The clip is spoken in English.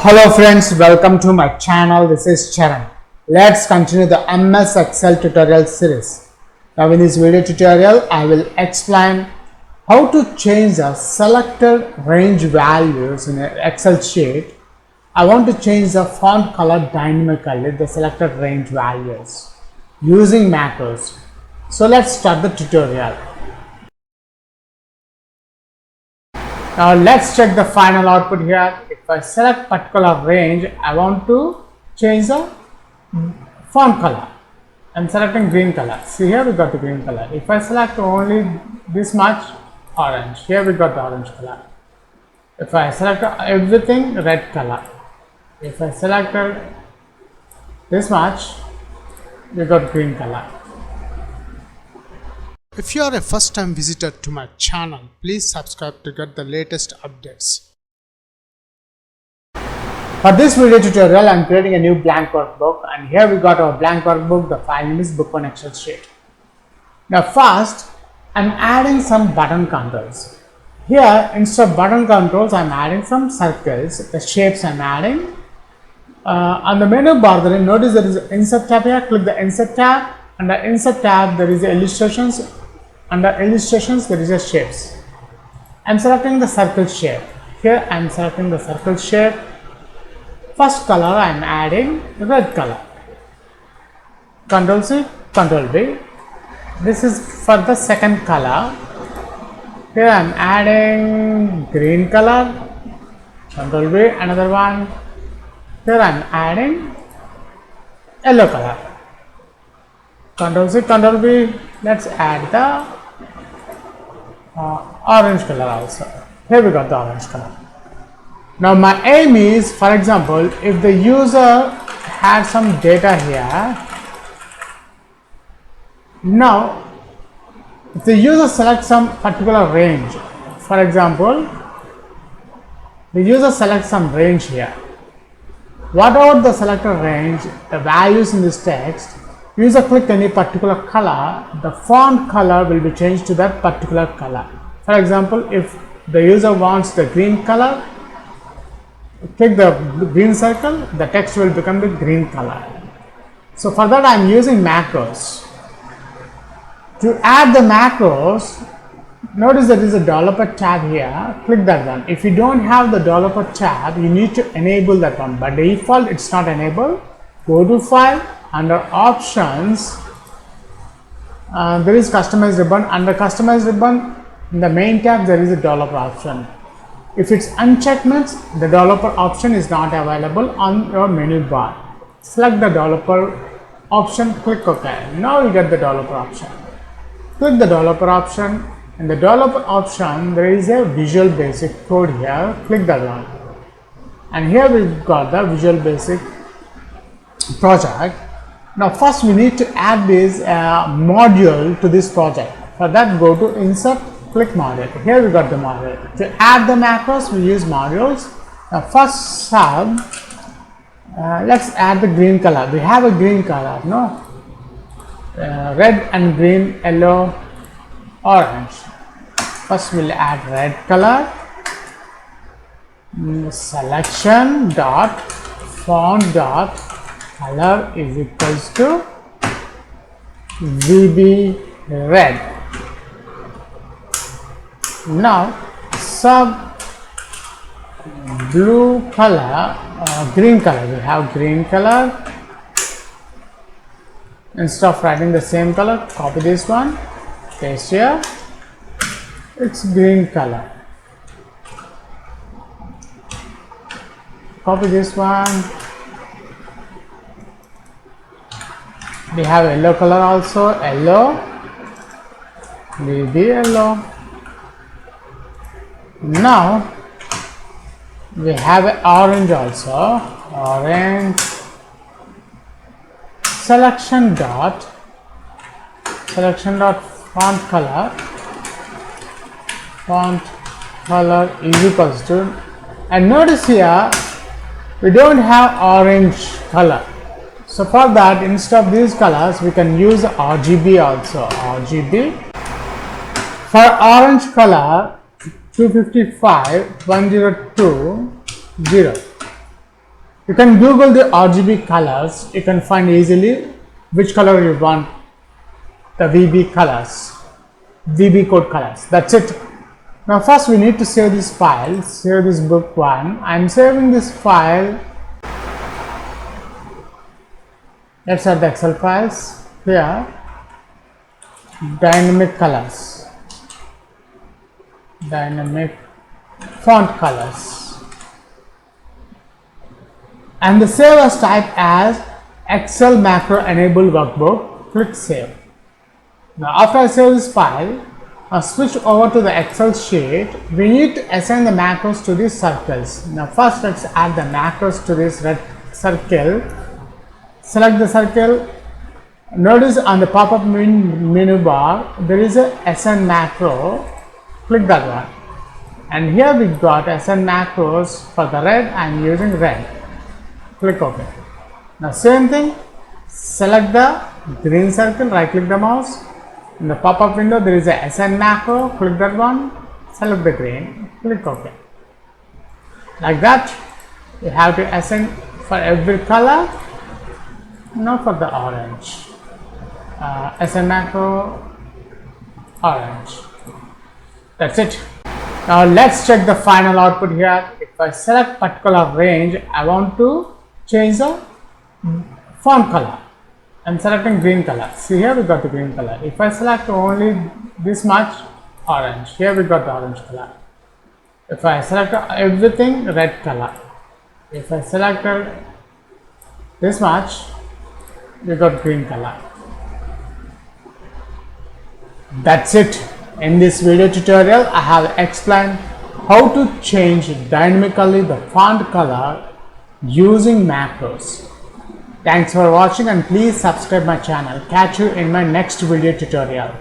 Hello friends, welcome to my channel. This is Charan. Let's continue the MS Excel tutorial series. Now in this video tutorial, I will explain how to change the selected range values in an Excel sheet. I want to change the font color dynamically, the selected range values using macros. So let's start the tutorial. Now let's check the final output here. If I select particular range, I want to change the font color. I'm selecting green color. See, here we got the green color. If I select only this much, orange. Here we got the orange color. If I select everything, red color. If I selected this much, we got green color. If you are a first time visitor to my channel, please subscribe to get the latest updates. For this video tutorial, I am creating a new blank workbook, and here we got our blank workbook. The file name is book on Excel sheet. Now first, I am adding some button controls. Here instead of button controls, I am adding some circles. The shapes I am adding. On the menu bar, there, notice there is an insert tab here. Click the insert tab. Under insert tab, there is illustrations. Under illustrations, there is a shapes. I am selecting the circle shape. Here I am selecting the circle shape. First color I am adding red color. Ctrl C, Ctrl V. This is for the second color. Here I am adding green color. Ctrl V, another one. Here I am adding yellow color. Ctrl C, Ctrl V. Let's add the orange color also. Here we got the orange color. Now my aim is, for example, if the user had some data here, now if the user selects some particular range, for example, the user selects some range here. Whatever the selected range, the values in this text, user click any particular color, the font color will be changed to that particular color. For example, if the user wants the green color, click the green circle, the text will become the green color. So for that I am using macros. To add the macros, notice there is a developer tab here. Click that one. If you don't have the developer tab, you need to enable that one. By default, it's not enabled. Go to file. Under options, there is customize ribbon. Under customize ribbon, in the main tab there is a developer option. If it's unchecked, means the developer option is not available on your menu bar. Select the developer option, click OK. Now you get the developer option. Click the developer option. In the developer option, there is a Visual Basic code here. Click that one. And here we've got the Visual Basic project. Now first we need to add this module to this project. For that, go to insert, click module. Here we got the module. To add the macros, we use modules. Now first sub, let's add the green color. We have a green color, no? Red and green, yellow, orange. First we'll add red color. Selection dot font dot color is equals to VB red. Now sub blue color, green color. We have green color. Instead of writing the same color, copy this one, paste here. It's green color. Copy this one. We have yellow color also, yellow, VB yellow. Now we have orange also, orange. Selection dot font color is equals to, and notice here we don't have orange color. So for that, instead of these colors, we can use RGB also. RGB. For orange color, 255 1020. You can Google the RGB colors. You can find easily which color you want, the VB colors, VB code colors. That's it. Now first we need to save this file, save this book one. I'm saving this file. Let's add the Excel files here. Dynamic colors, dynamic font colors, and the save as type as Excel macro enabled workbook. Click save. Now after I save this file, switch over to the Excel sheet. We need to assign the macros to these circles. Now first let's add the macros to this red circle. Select the circle. Notice on the pop-up menu bar there is a SN macro. Click that one. And here we got SN macros for the red. I am using red. Click OK. Now same thing. Select the green circle. Right click the mouse. In the pop-up window there is a SN macro. Click that one. Select the green. Click OK. Like that you have to assign for every color. Now for the orange, SN macro orange. That's it. Now let's check the final output here. If I select particular range, I want to change the font color. I'm selecting green color. See here we got the green color. If I select only this much, orange. Here we got the orange color. If I select everything, red color. If I selected this much, we got green color. That's it. In this video tutorial, I have explained how to change dynamically the font color using macros. Thanks for watching and please subscribe my channel. Catch you in my next video tutorial.